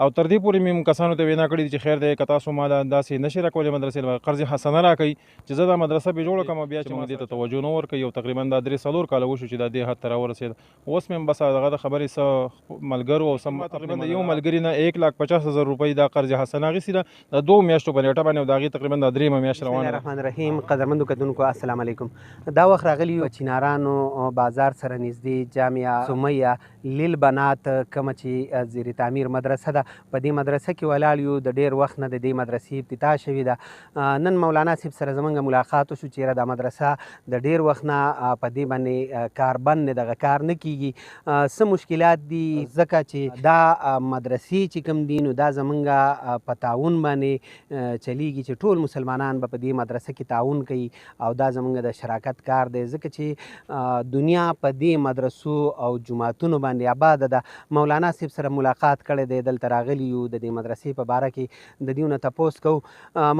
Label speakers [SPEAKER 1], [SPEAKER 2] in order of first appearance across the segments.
[SPEAKER 1] او تر دې پورې مې کسانو ته وینا کړې چې خیر دی که تاسو ما داسې نشئ راکولی مدرسې قرض حسنه راکوئ چې زه دا مدرسه بې جوړه کړم او بیا چې موږ دې ته توجه نه ورکوي او تقریبا دا 3-4 کاله وشو چې دا دې حد ته راورسېده. اوس مې هم بس هغه د خبرې څه ملګرو او څه تقریبا د یو ملګري نه 1,50,000 روپۍ دا قرض حسنه اخیستې ده د 2 میاشتو په نیټه باندې او د هغې تقریبا دا 3 میاشت روانه ده.
[SPEAKER 2] بسم الله الرحمن الرحیم. قدرمندو کتونکو السلام علیکم. دا وخت راغلی یو چینارانو بازار سره نږدې جامعه سمیه لیل بنات کومه چې زیر تعمیر مدرسه ده، په دې مدرسه کې ولاړ یو. د ډېر وخت نه د دې مدرسې افتتاح شوې ده. نن مولانا صاحب سره زموږ ملاقات وشو چې دا مدرسه د ډېر وخت نه په دې باندې کار بند دی، دغه کار نه کیږي. څه مشکلات دي ځکه چې دا مدرسې چې کوم دي نو دا زموږ په تعاون باندې چلیږي چې ټول مسلمانان به په دې مدرسه کې تعاون کوي او دا زموږ د شراکت کار دی ځکه چې دنیا په دې مدرسو او جوماتونو باندې آباده ده. مولانا صاحب سره ملاقات کړی دی، دلته راغلي یو د دې مدرسې په باره کې د دوی نه تپوس کوو.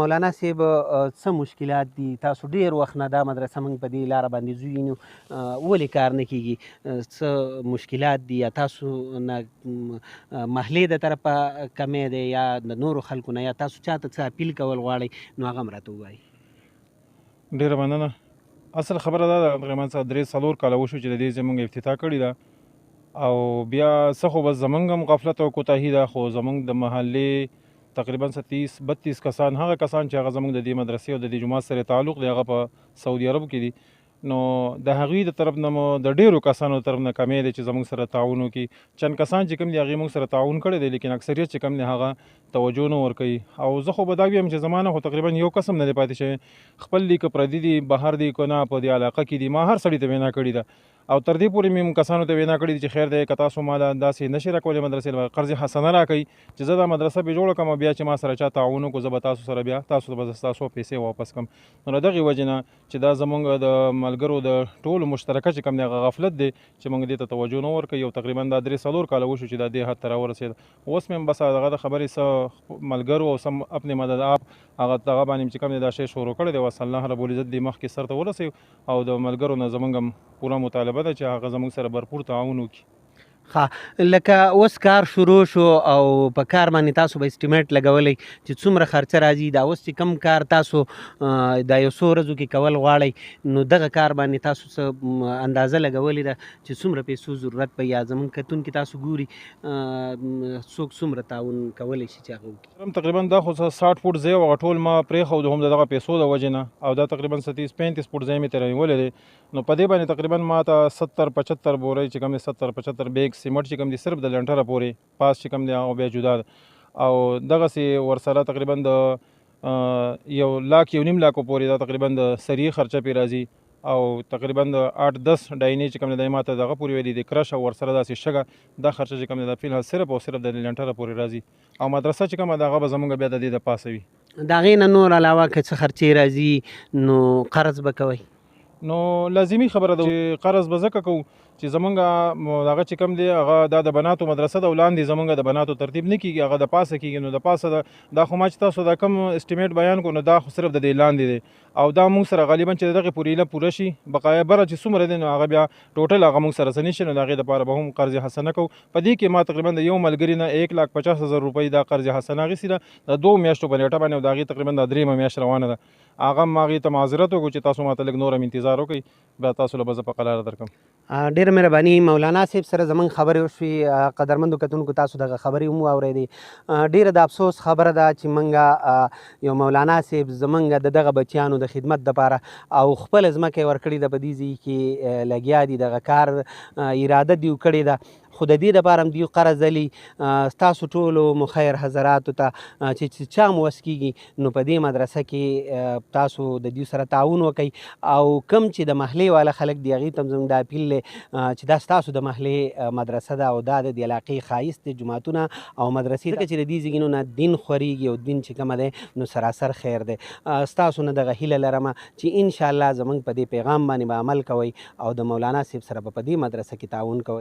[SPEAKER 2] مولانا صاحب څه مشکلات دي؟ تاسو ډېر وخت نه دا مدرسه موږ په دې لاره باندې ځو نو ولې کار نه کیږي؟ څه مشکلات دي یا تاسو نه محلې د طرفه کمی دی یا د نورو خلکو نه یا تاسو چاته څه اپیل کول غواړئ نو هغه هم راته ووایئ.
[SPEAKER 1] ډېره مننه. اصل خبره دا ده تقریبا 3-4 کاله وشو چې د دې زموږ افتتاح کړې ده او بیا څه خو بس زموږ هم غفلت او کوتاهي ده، خو زموږ د محلې تقریبا 30-32 کسان هغه کسان چې هغه زموږ د دې مدرسې او د دې جومات سره تعلق دی هغه په سعودي عرب کې دي، نو د هغوی د طرف نه مو د ډېرو کسانو د طرف نه کمی دی چې زموږ سره تعاون وکړي. چند کسان چې کوم دي هغې موږ سره تعاون کړی دی لیکن اکثریت چې کوم دی هغه توجه نه ورکوي. او زه خو به دا ویم چې زما نه خو تقریبا یو قسم نه دی پاتې شوی، خپل دي که پردي دي بهر دي که نه په دې علاقه کې دي، ما هر سړي ته وینا کړې ده او تر دې پورې مې کسانو ته وینا کړې ده چې خیر دی که تاسو ما داسې نشئ راکولی مدرسې قرض حسنه راکوئ چې زه دا مدرسه بې جوړه کړم او بیا چې ما سره چا تعاون وکړو زه به تاسو سره بیا تاسو ته به ستاسو پیسې واپس کړم. نو له دغې وجې نه چې دا زموږ د ملګرو د ټولو مشترکه چې کوم دی هغه غفلت دی چې موږ دې ته توجه نه ورکوي او تقریبا دا 3-4 کاله وشو چې دا دې حد ته راورسېده. اوس مې هم بس هغه د خبرې څه ملګرو او سم اپنې مدد آپ هغه دغه باندې چې کوم دی دا شی شروع کړی دی وصل الله رب العزت دې مخکې سر ته ورسوي او د ملګرو نه زموږ هم پوره مطالبه ده چې هغه زموږ سره بھرپور تعاون وکړي.
[SPEAKER 2] ښه، لکه اوس کار شروع شو او په کار باندې تاسو به اسټیمیټ لګولی چې څومره خرچه راځي. دا اوس چې کم کار تاسو دا یو څو ورځو کې کول غواړئ نو دغه کار باندې تاسو څه اندازه لګولې ده چې څومره پیسو ضرورت به یا زموږ کتونکي تاسو ګوري څوک څومره تعاون کولی شي چې هغه وکړي؟
[SPEAKER 1] تقریبا دا خو 60 فوټ ځای هغه ټول ما پرېښود هم د دغه پیسو د وجې نه او دا تقریبا 35 فوټ ځای مې ترې نیولی دی. نو په دې باندې تقریبا ما ته 70-75 بورۍ چې کوم دی 70-75 بیگ سیمټ چې کوم دی صرف د لنټره پورې پاس چې کوم دی هغه بیا جدا ده او دغسې ورسره تقریبا د 1 لاک 1.5 لاکو پورې دا تقریبا د سریع خرچه پرې راځي او تقریبا د 8-10 ډاینې چې کوم دی ما ته دغه پورې ویلي د کرش او ورسره داسې شګه دا خرچه چې کوم دی دا فی الحال صرف او صرف د لنټره پورې راځي او مدرسه چې کومه ده هغه به زموږ بیا د دې د پاسه وي.
[SPEAKER 2] د هغې نه نور علاوه که څه خرچې راځي نو قرض به کوئ؟
[SPEAKER 1] نو لازمي خبره ده چې قرض به ځکه کوو چې زمونږ هغه چې کوم دی هغه دا د بناتو مدرسه ده ولاندې زمونږ د بناتو ترتیب نه کېږي هغه د پاسه کېږي. نو د پاسه دا خو ما چې تاسو دا کم اسټیمیټ بیان کړو نو دا خو صرف د دې لاندې دی او دا موږ سره غالبا چې دغې پورې ایله پوره شي بقایا بره چې څومره دی نو هغه بیا ټوټل هغه موږ سره څه نه شي نو د هغې دپاره به هم قرض حسنه کوو. په دې کې ما تقریبا د یو ملګري نه 1,50,000 روپۍ دا قرض حسنه اخیستې ده د 2 میاشتو په نیټه باندې او د هغې تقریبا دا 3 میاشت روانه ده. هغه هم هغې ته معذرت وکړو چې تاسو ماته لږ نور هم انتظار وکړئ بیا تاسو له به زه په قلاره درکړم.
[SPEAKER 2] ډېره مهرباني. مولانا صاحب سره زموږ خبرې وشوې. قدرمندو کتونکو تاسو دغه خبرې هم واورېدې. ډېره د افسوس خبره ده چې موږ یو مولانا صاحب زموږ د دغه بچیانو د خدمت دپاره او خپله ځمکه یې ورکړې ده په دې ځای کې لګیا دي دغه کار اراده دې کړې ده خو د دې دپاره هم دوی قرض لي. ستاسو ټولو مخیر حضراتو ته چې چا مو وس کېږي نو په دې مدرسه کې تاسو د دوی سره تعاون وکئ او کوم چې د محلې والا خلک دي هغې ته هم زموږ دا اپیل دی چې دا ستاسو د محلې مدرسه ده او دا د دې علاقې ښایست دی جوماتونه او مدرسې ځکه چې د دې ځایونو نه دین خورېږي او دین چې کومه دی نو سراسر خیر دی. ستاسو نه دغه هیله لرمه چې انشاءالله زموږ په دې پیغام باندې به عمل کوئ او د مولانا صاحب سره به په دې مدرسه کې تعاون کوئ.